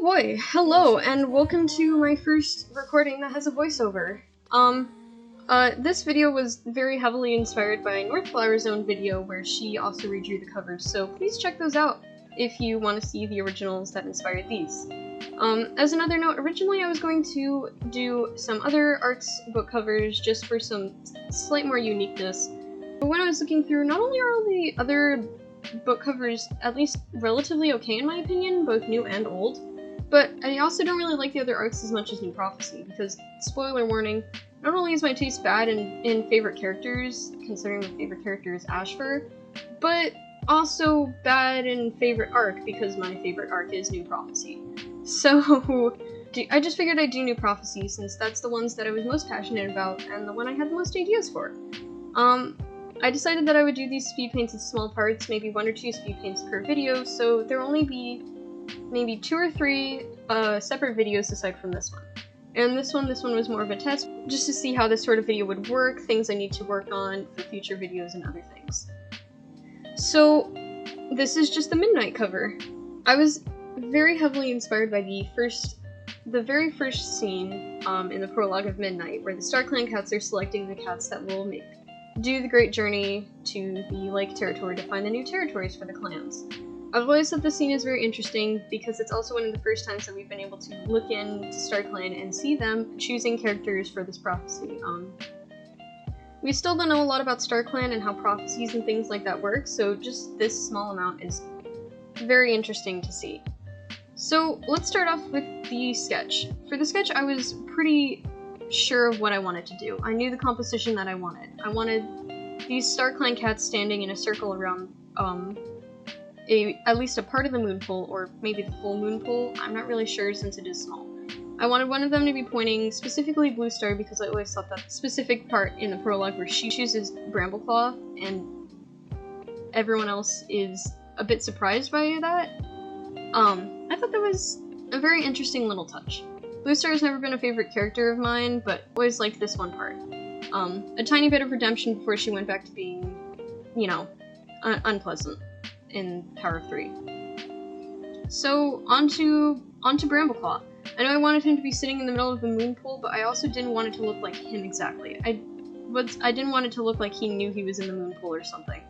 boy, hello, and welcome to my first recording that has a voiceover. This video was very heavily inspired by Northflower's own video where she also redrew the covers, so please check those out if you want to see the originals that inspired these. As another note, originally I was going to do some other arts book covers just for some slight more uniqueness, but when I was looking through, not only are all the other book covers at least relatively okay in my opinion, both new and old, but I also don't really like the other arcs as much as New Prophecy, because, spoiler warning, not only is my taste bad in favorite characters, considering my favorite character is Ashfur, but also bad in favorite arc, because my favorite arc is New Prophecy. So, I just figured I'd do New Prophecy, since that's the ones that I was most passionate about, and the one I had the most ideas for. I decided that I would do these speed paints in small parts, maybe 1 or 2 speed paints per video, so there'll only be maybe 2 or 3 separate videos aside from this one. And this one was more of a test, just to see how this sort of video would work, things I need to work on for future videos and other things. So, this is just the Midnight cover. I was very heavily inspired by the very first scene in the prologue of Midnight, where the StarClan cats are selecting the cats that will do the great journey to the Lake Territory to find the new territories for the clans. I've always thought this scene is very interesting because it's also one of the first times that we've been able to look into StarClan and see them choosing characters for this prophecy. We still don't know a lot about StarClan and how prophecies and things like that work, so just this small amount is very interesting to see. So let's start off with the sketch. For the sketch, I was pretty sure of what I wanted to do. I knew the composition that I wanted. I wanted these StarClan cats standing in a circle around at least a part of the moon pool, or maybe the full moon pool. I'm not really sure since it is small. I wanted one of them to be pointing specifically Bluestar because I always thought that specific part in the prologue where she chooses Brambleclaw and everyone else is a bit surprised by that. I thought that was a very interesting little touch. Bluestar has never been a favorite character of mine, but always liked this one part. A tiny bit of redemption before she went back to being, you know, unpleasant in Power of 3. So, onto Brambleclaw. I know I wanted him to be sitting in the middle of the moon pool, but I also didn't want it to look like him exactly. I didn't want it to look like he knew he was in the moon pool or something.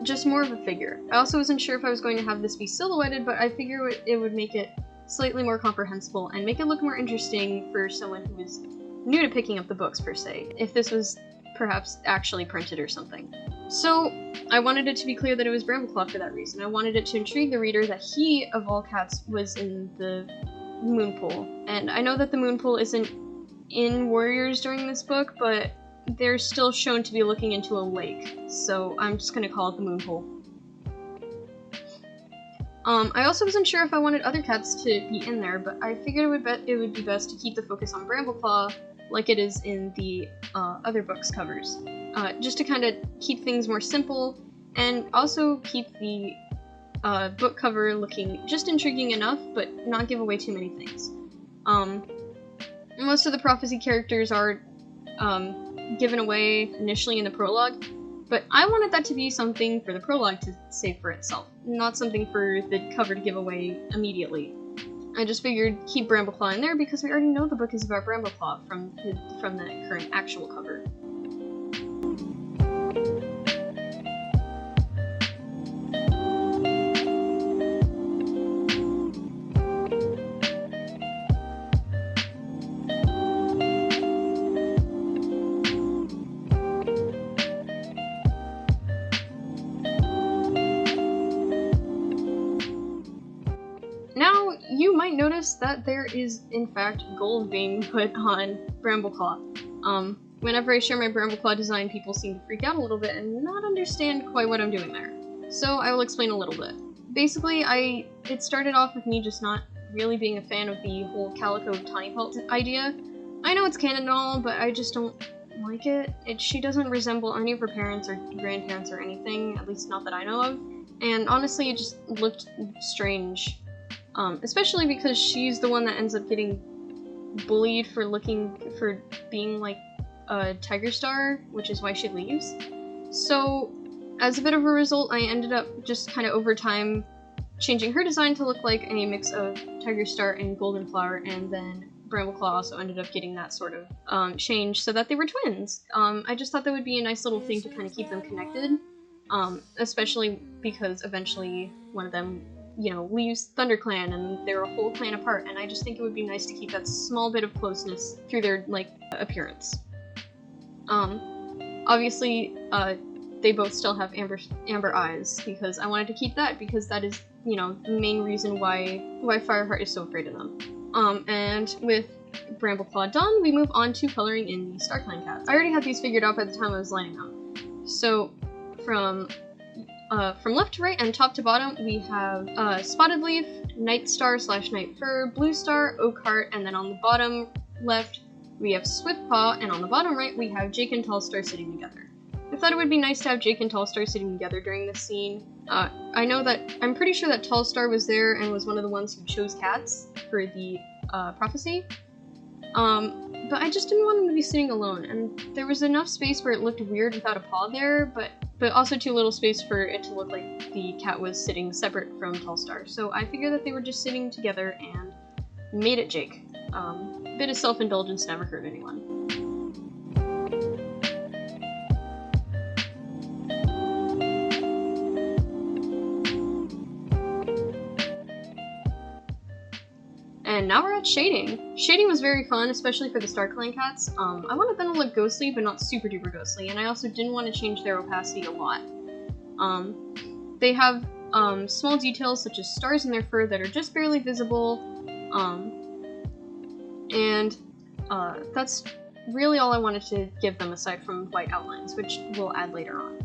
Just more of a figure. I also wasn't sure if I was going to have this be silhouetted, but I figure it would make it slightly more comprehensible and make it look more interesting for someone who is new to picking up the books, per se, if this was perhaps actually printed or something. So, I wanted it to be clear that it was Brambleclaw for that reason. I wanted it to intrigue the reader that he, of all cats, was in the moon pool. And I know that the moon pool isn't in Warriors during this book, but they're still shown to be looking into a lake, so I'm just gonna call it the moon pool. I also wasn't sure if I wanted other cats to be in there, but I figured it would be best to keep the focus on Brambleclaw like it is in the other books covers. Just to kind of keep things more simple, and also keep the book cover looking just intriguing enough, but not give away too many things. Most of the prophecy characters are given away initially in the prologue, but I wanted that to be something for the prologue to save for itself, not something for the cover to give away immediately. I just figured keep Brambleclaw in there because we already know the book is about Brambleclaw from the current actual cover. Now, you might notice that there is, in fact, gold being put on Brambleclaw. Whenever I share my Brambleclaw design, people seem to freak out a little bit and not understand quite what I'm doing there. So I will explain a little bit. Basically, it started off with me just not really being a fan of the whole Calico Tiny Pelt idea. I know it's canon and all, but I just don't like it. She doesn't resemble any of her parents or grandparents or anything, at least not that I know of. And honestly, it just looked strange. Especially because she's the one that ends up getting bullied for being like a Tiger Star, which is why she leaves. So, as a bit of a result, I ended up just kind of over time changing her design to look like a mix of Tiger Star and Golden Flower, and then Bramble Claw also ended up getting that sort of change so that they were twins. I just thought that would be a nice little thing to kind of keep them connected, especially because eventually one of them, you know, leaves ThunderClan and they're a whole clan apart, and I just think it would be nice to keep that small bit of closeness through their, like, appearance. Obviously, they both still have amber eyes, because I wanted to keep that, because that is, you know, the main reason why Fireheart is so afraid of them. And with Bramble-Claw done, we move on to coloring in the StarClan cats. I already had these figured out by the time I was lining them. So, from left to right and top to bottom, we have Spotted Leaf, Night Star / Night Fur, Blue Star, Oakheart, and then on the bottom left, we have Swiftpaw, and on the bottom right, we have Jake and Tallstar sitting together. I thought it would be nice to have Jake and Tallstar sitting together during this scene. I'm pretty sure that Tallstar was there and was one of the ones who chose cats for the prophecy. But I just didn't want him to be sitting alone, and there was enough space where it looked weird without a paw there, but also too little space for it to look like the cat was sitting separate from Tallstar. So I figured that they were just sitting together and made it Jake. A bit of self-indulgence never hurt anyone. And now we're at shading. Shading was very fun, especially for the StarClan cats. I wanted them to look ghostly, but not super duper ghostly, and I also didn't want to change their opacity a lot. They have small details such as stars in their fur that are just barely visible, and that's really all I wanted to give them aside from white outlines, which we'll add later on.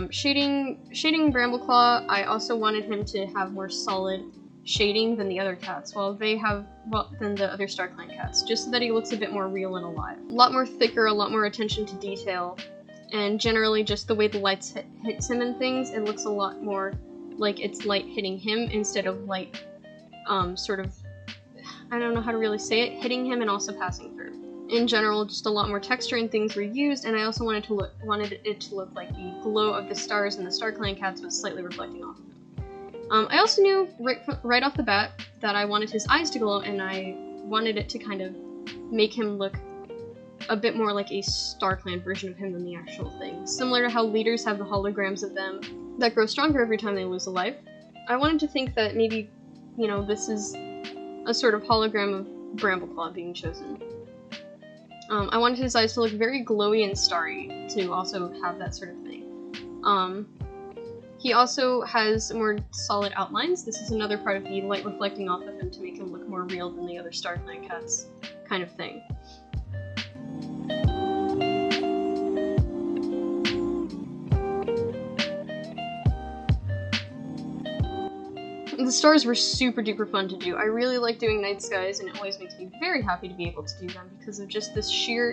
Shading Bramble-Claw, I also wanted him to have more solid shading than the other cats, than the other StarClan cats, just so that he looks a bit more real and alive. A lot more thicker, a lot more attention to detail, and generally just the way the lights hits him and things, it looks a lot more like it's light hitting him instead of light, sort of, I don't know how to really say it, hitting him and also passing through. In general, just a lot more texture and things were used, and I also wanted it to look like the glow of the stars and the StarClan cats was slightly reflecting off of them. I also knew right off the bat that I wanted his eyes to glow, and I wanted it to kind of make him look a bit more like a StarClan version of him than the actual thing. Similar to how leaders have the holograms of them that grow stronger every time they lose a life. I wanted to think that maybe, you know, this is a sort of hologram of Bramble-Claw being chosen. I wanted his eyes to look very glowy and starry, to also have that sort of thing. He also has more solid outlines. This is another part of the light reflecting off of him to make him look more real than the other StarClan cats kind of thing. The stars were super duper fun to do. I really like doing night skies, and it always makes me very happy to be able to do them because of just this sheer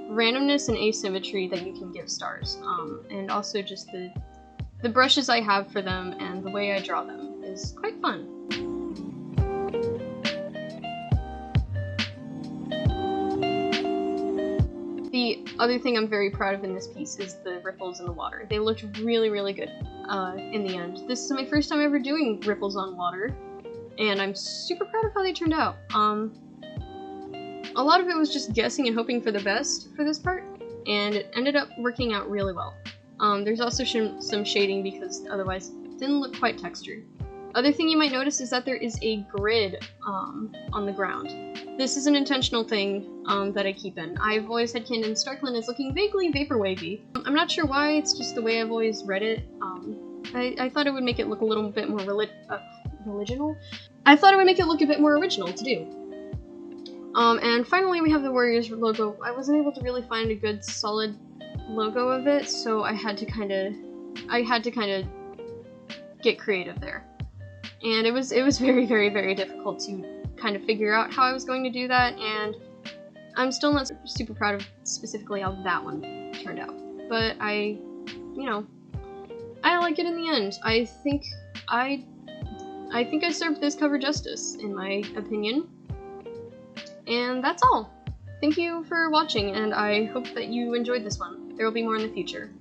randomness and asymmetry that you can give stars. And also just the brushes I have for them and the way I draw them is quite fun. The other thing I'm very proud of in this piece is the ripples in the water. They looked really, really good in the end. This is my first time ever doing ripples on water, and I'm super proud of how they turned out. A lot of it was just guessing and hoping for the best for this part, and it ended up working out really well. There's also some shading because otherwise it didn't look quite textured. Other thing you might notice is that there is a grid on the ground. This is an intentional thing that I keep in. I've always had canon StarClan as looking vaguely vaporwavy. I'm not sure why, it's just the way I've always read it. I thought it would make it look a little bit more original? I thought it would make it look a bit more original to do. And finally we have the Warriors logo. I wasn't able to really find a good solid logo of it, so I had to kind of get creative there. And it was very, very, very difficult to kind of figure out how I was going to do that, and I'm still not super proud of specifically how that one turned out. But I like it in the end. I think I served this cover justice, in my opinion. And that's all. Thank you for watching, and I hope that you enjoyed this one. There will be more in the future.